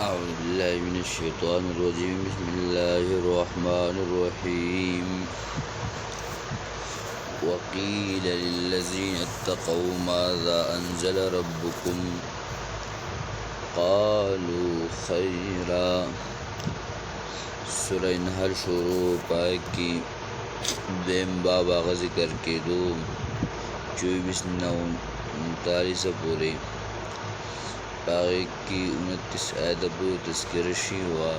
أعوذ بالله من الشيطان الرجيم. بسم الله الرحمن الرحيم. وقيل للذين اتقوا ماذا أنزل ربكم قالوا خيرا. سورة نحل شروع پای کی دیم باب آغا ذکر کے دو 24-49 پوری پاگی کی 29 آیت پوری تذکر شی ہوا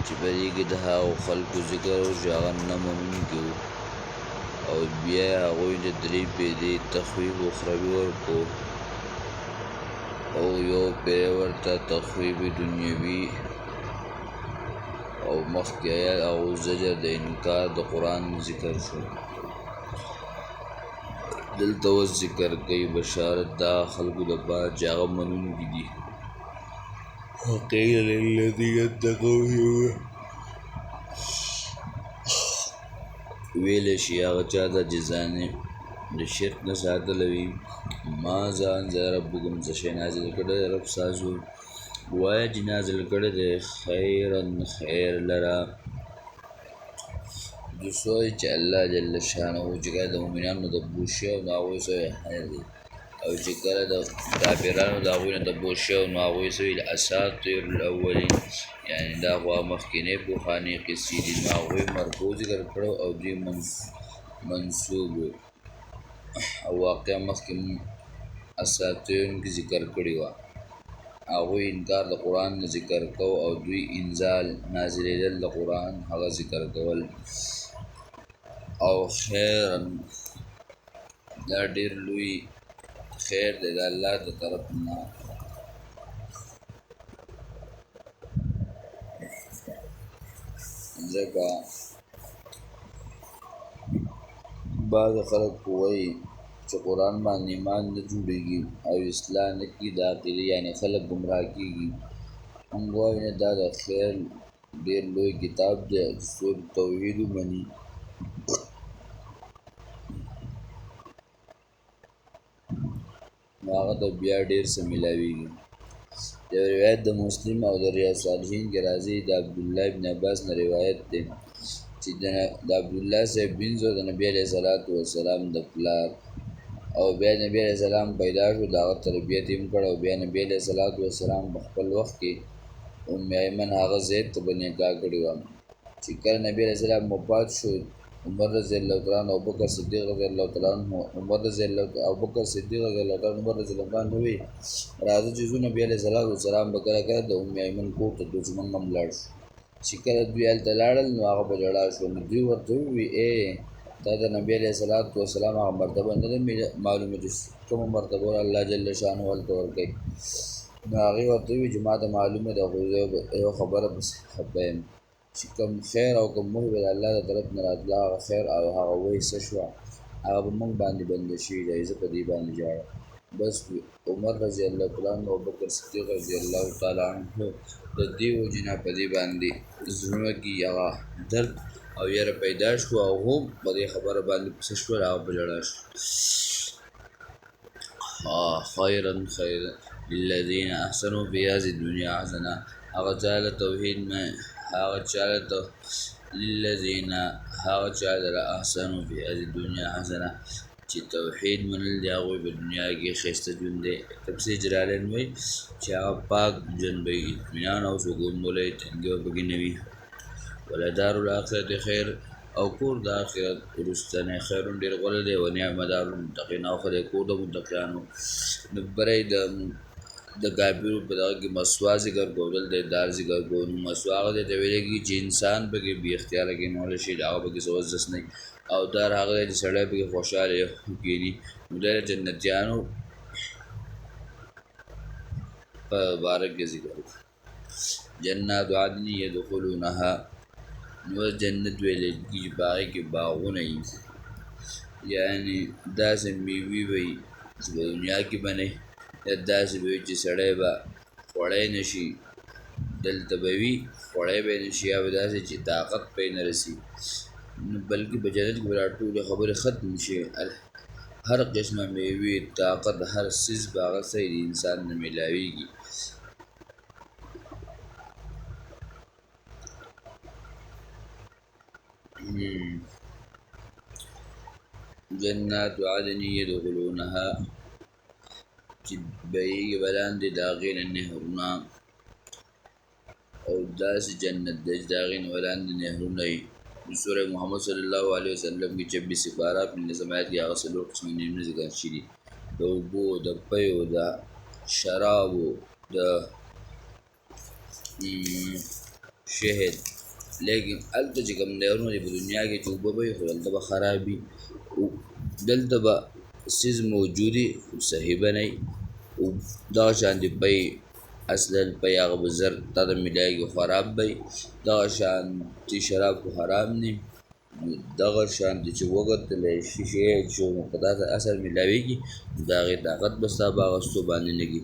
چی پدی کی دہا و خلق ذکر و جاغن نمومن کیو او بیا آغوی دلی پیدی تخویب و خرابی ورکو او یو پیورتا تخویب دنیاوی او مخی آیات او زجر د انکار د قرآن ذکر شو. دلتا و ذکر کئی بشارت دا خلق دبا جاغ منون کی دی. وقیل للذین اتقوا ویل شی آغا چا دا جزانے د شرک نساتلوی ماذا انزل ربکم زشی نازل کرده رب سازو وایا جی نازل کرده خیرن خیر لرا جو سوئی چا اللہ جل شانہو چکر دا مومنانو دا بوشی و ناغوی سوئی خیر دی او چکر دا کافرانو دا غوی دا بوشی و ناغوی سوئی الاساطیر الاولین یعنی دا خواہ مخکنے بخانی قصی دی ناغوی مرفوع ذکر کرو او دی منصوب او واقع مخکن اساطیرن کی ذکر کری وا اغوی انکار دا قرآن ذکر کو او دوی انزال نازل دل دا قرآن حقا ذکر کول او خیرن دا دیر لوی خیر دے دا اللہ دا طرفنا زکا بعض خلق کوئی چه قرآن باندې ایمان نه جوړیږي او اصلاح نه کی داخلي یعنی خلق گمراه کیږي. موږ وایو نه دا د خیر ډېر لوی کتاب دی چې توحید ومني نو هغه ته بیا ډېر څه میلاویږي. یو روایت د مسلم او د ریاض صالحین کې راځي د عبدالله ابن عباس نه روایت دی چې د عبدالله صاحب بنزو د نبی علیہ السلام د پلار او بیا نبی علیہ السلام پیدا شو دا تربیت هم کړ او بیا نبی علیہ السلام په خپل وخت کې ایمن هغه زید ته به نکاح کړی و چې کله نبی علیہ السلام وفات شو عمر رضی الله تعالی عنہ ابوبکر صدیق رضی الله تعالی عنہ عمر رضی الله ابوبکر صدیق رضی الله تعالی عنہ عمر رضی الله عنه وی راځي چې نبی علیہ السلام بکره کړ د ایمن کوټ د څمن مملړ چې کله دوی هلته لاړل نو هغه په ژړا شو نو دوی ورته ووی دا د نبی علیہ السلام هغه مرتبه نه ده معلومه چې کومه مرتبه الله جل شانه هلته ورکوي نو هغې ورته ووي چې ما ته معلومه ده خو یو خبره بس خفه یم چې کوم خیر او کوم موږ به د الله د طرف نه راتله هغه خیر او هغه وایي څه شوه هغه به موږ باندې بنده شوي دی زه په دې باندې ژاړم بس عمر رضی الله تعالی عنہ او ابوبکر صدیق رضی الله تعالی عنہ د دې وجې نه په دې باندې زړونه کې هغه درد او یره پیدا شو او هم په دې خبره باندې پسې شول هغه په ژړا شو. خیرا للذین احسنوا فی هذه الدنیا حسنه هغه چاله توحید میں هغه چاله للذین هغه چاله احسنوا فی هذه الدنیا حسنه چې توحید منل دی هغوی په دنیا کې ښایسته ژوند دی. تفسیر جلالین وایي چې هغه پاک ژوند به وي اطمینان او سکون بولی تنګي به پکې نه وي. ولدار الاخرة خیر او کور د آخرت وروستنی خیرون ډېر غوره دی ونعم دار المتقین او ښه دی کور د متقیانو. نو بری د کافرو په دغه کې مسوا ذکر کول دی دار ذکر کول نو مسوا هغه دی ته ویلی کېږي چې انسان پکې بې اختیاره کېنولی شي د هغه پکې څه وزدس نه او دار هغه دی چې سړی پکې خوشحاله کېني نو دی د جنتیانو په باره کې ذکر جنات عدن یدخلونها نو جنت ویلې کېږي په هغې کې باغونه وي یعنې داسې میوې به وي چې په دنیا کې به نه یا داسې به وي چې سړی به خوړی نه شي دلته به وي خوړی به یې نه شي یا به داسې چې طاقت پرې نه رسي نو بلکې په جنت کې به دا ټولې خبرې ختم شي هر قسمه میوې طاقت هر څیز به هغه صحیح د انسان نه میلاویږي جنات عدن يدخلونها چې بیږي بلاندې د هغې نه نهرونه او داسې جنت دی چې د هغې نه ولاندې نهرونه وي سوره محمد صلی الله علیه وسلم کې 26 سپاره 15 آیت کې هغه څلور قسمه نعمتونه ذکر شوي دي د اوبو د پیو د شرابو د شهد لیکن هلته چې کوم نهرونه دي په دنیا کې چې اوبه به وي خو دلته به خراب وي دلته به څیز موجودي صحیح به نه وي دغه شان د پی اصلا پی هغه به زر تا ته میلایږي خراب به وي دغه شانتي شراب خو حرام دي دغه شانتي چې وګتلی شي چې په داسې اثر میلاویږي د هغې طاقت به ستا په اخیستو باندې نه کي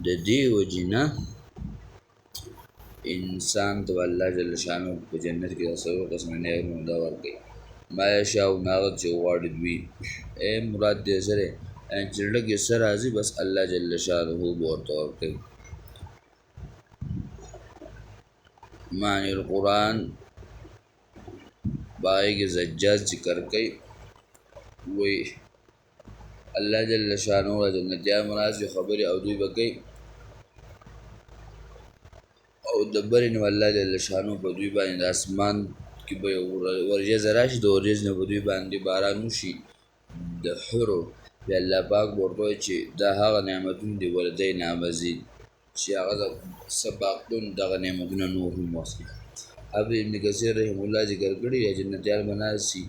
د دې وجې نه انسان ته به الله جل شانه په جنت کې د څلور قسمه نعمتونه دا ورکوي ما یشاءون هغه چې غواړي دوی مراد دې څه دی چې زړه کې څه راځي بس الله جل شانه به ورته ورکوي معنی القرآن باقی کې زجاج ذکر کوي وی الله جل شانه د جنتیان مناسب خبرې او دوی به کوي او د برې نه الله جل شانه په دوی باندې د اسمان کې به ورجز راشي د ورجز نه په دوی باندې باران وشي د حرو بیا الله پاک ورته وایي چې دا هغه نعمتونه دي ولدینا مزید چې هغه سباقون دغه نعمتونه نور هم واخلي ابن کثیر رحم الله ذکر کړي جنتیان مناسي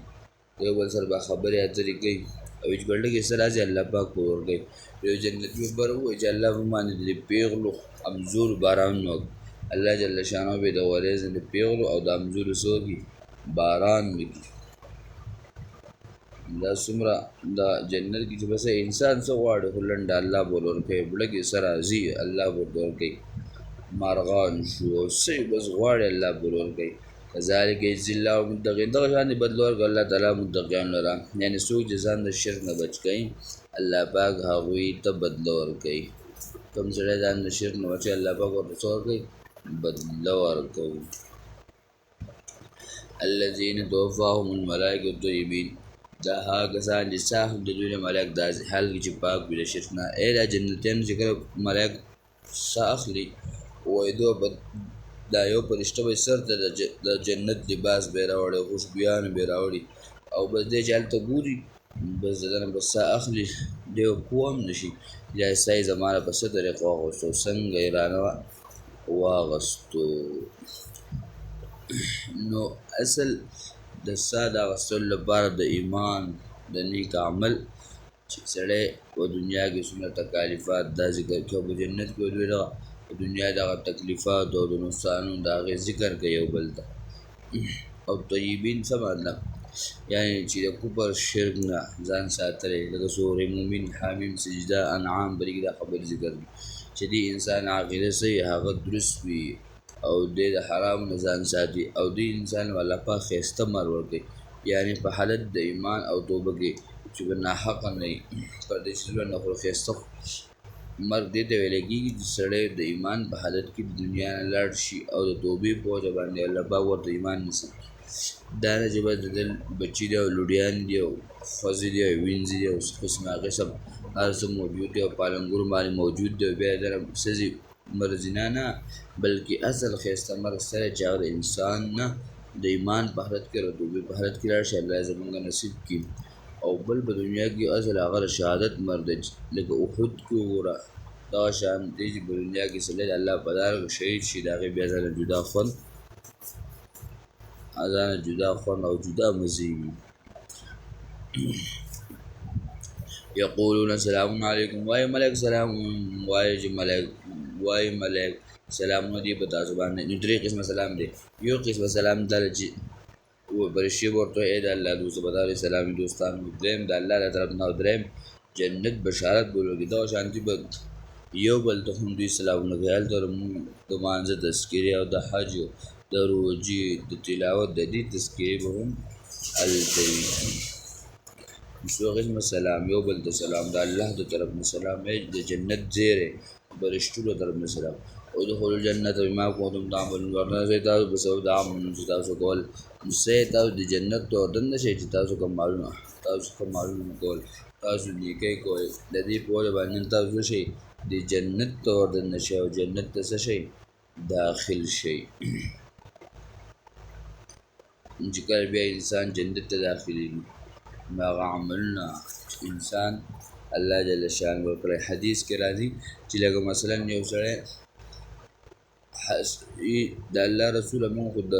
یو بل سره به خبرې اترې کوي او چې بلډه کې سره راځي الله پاک په ورګي یو جنت به بر وایي چې الله په باندې د پیغلو امزور باران نو الله جل شانه به د ورځ د پیغلو او د امزور سوګي باران وکړي دا څومره د جنت کې چې بس انسان څه غواړي هلند الله بول ورکوي بلډه کې سره راځي الله بول ورکوي مارغان شو سي بس غواړي الله بول ورکوي کذالک یجزی الله المتقین دغه شان بدل ورکړي الله تعالی متقین لره یعنی څوک چې ځان د شرک نه بچ کړي الله پاک هغوی ته بدل ورکوي کوم سړی ځان د شرک نه بچي الله پاک ورته ورکوي بدل ورکوي الذين توفاهم الملائکه طیبین دا هغه کسان چې صاحب د دوی ملائک داسې حال کې چې پاک وي د شرک نه دا جنتیان چې کله ملائک ساه اخلي وایي دا یو فرشته به سر ته د جنت لباس به راوړي خوشبویان به راوړي او بس دی چې هلته ګوري بس د نه بس ساه اخلي دی پوه هم نه شي یا ساه یې زما نه په څه طریقه واغوستو څنګه یې رانه واغوستو نو اصل د ساه د اخیستلو لپاره د ایمان د نیک عمل چې سړی په دنیا کې څومره تکالیفات دا ذکر کوي او په جنت کې دوی دغه په دنیا دغه تکلیفات او د نقصانونو د هغې ذکر کوي یو بل ته او طیبین څه مطلب یعنی چې د کفر شرک نه ځان ساتلی لکه سورې مومن حامیم سجده انعام بلکې دا خبرې ذکر کوي چې دې انسان عقیده صحیح هغه درست وي او دې د حرام نه ځان ساتي او دې انسان الله پاک ښایسته مر ورکوي یعنی په حالت د ایمان او توبه کې چې به ناحقه نه وي پر دې چیزونو نه خو ښایسته مرګ دې ته ویل کېږي چې سړی د ایمان په حالت کې د دنیا نه لاړ شي او د توبې په وجه باندې الله پاک ورته ایمان نصیب دا نه چې بس د ده بچي دي او لوډیان دي او ښځې دي او وینځې دي او قسمه قسم هر څه موجود دي او پالنګور باندې موجود دي او بیا د ښځې مرزینا نه بلکې اصل ښایسته مرګ سره چې هغه د انسان نه د ایمان په حالت کې او توبې په حالت کې لاړ شي الله زموږ نصیب کړي او بل په دنیا کې اصل هغه د شهادت مرګ دی لکه احد کې وګوره دغه شان دی چې په دنیا کې سړی د الله په لاره کې شهید شي د هغې بیا ځانه جدا خوند ځانه جدا خوند او جدا مزې وي یقولون سلام علیکم وایي ملک سلام وایي چې ملک سلامونه دي په تاسو باندې نو درې قسمه سلام دی یو قسمه سلام دا چې فرشتې ورته ای د الله دوست به دا سلامي دوستان دریم د الله له طرف نه او دریم جنت بشارت بولوږي دغه شانتي به یو بل ته هم دوی سلامونه کوي هلته د مانځه تذکرې او د حج د روژې د تلاوت د دې تذکرې به هم هلته وي څو قسمه سلام یو بل ته سلام د الله د طرف نه سلام د جنت زیری فرشتو له طرف نه سلام ادخلوا الجنة بما كنتم تعملون ورنه زي تاسو په سبب د عملونو چې تاسو کول نو سه تاسو د جنت ته ورتن نشئ چې تاسو کوم معلومه کول تاسو نیکي کوئ د دې په وجه باندې تاسو شئ د جنت ته ورتن نشئ او جنت ته څه شئ داخل شئ چې کله بیا انسان جنت ته داخلېږي نو هغه عملونه انسان الله جل شانه وکړي حدیث کې راځي چې لکه مثلا یو سړی د الله رسول موږ خو د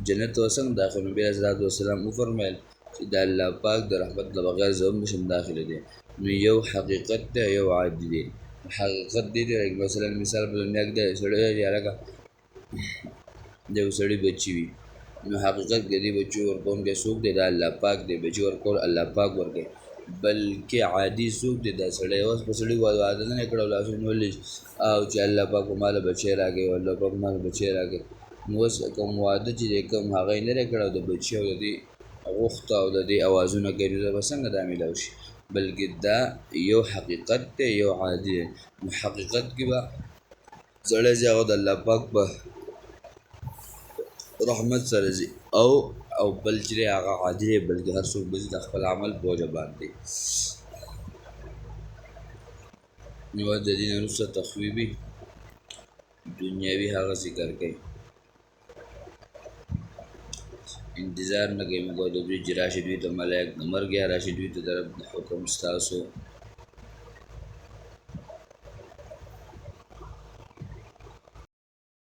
جنت وسنګ داخل نبی حضرت والسلام وفرمایل چې د الله پاک د رحمت د بغیر زوم نشم داخله دي نو یو حقیقت دی یو عادي دی حقیقت دی مثلا مثال په دنیا کې د سړی یا لکه د سړی بچی وي نو حقیقت کې دی بچو ورکون کې څوک دی د الله پاک دی بچو ورکول الله پاک ورکي بلکې عادي څوک دی د سړی اوس په سړی وعده نه کړو لاسونه ولې او چې الله پاک مال بچی راګي الله پاک مال بچی راګي نو اوس کوم واده چې کوم هغه نه کړو د بچی او د دې غوښته او د دې اوازونه کوي دا څنګه د عامل شي بلکې دا یو حقیقت دی یو عادي دی حقیقت کې به سړی چې هغه د الله پاک په رحمت سره زی او بل چې هغه عادي دی بلکې هر څوک به د خپل عمل په وجه باندې نو د دې نه وروسته تخویبي دنیاوي هغه ذکر کوي انتظار نه کوي موږ د دوی چې راشي دوی ته ملایک د مرګ یا راشي دوی ته طرف د حکم ستاسو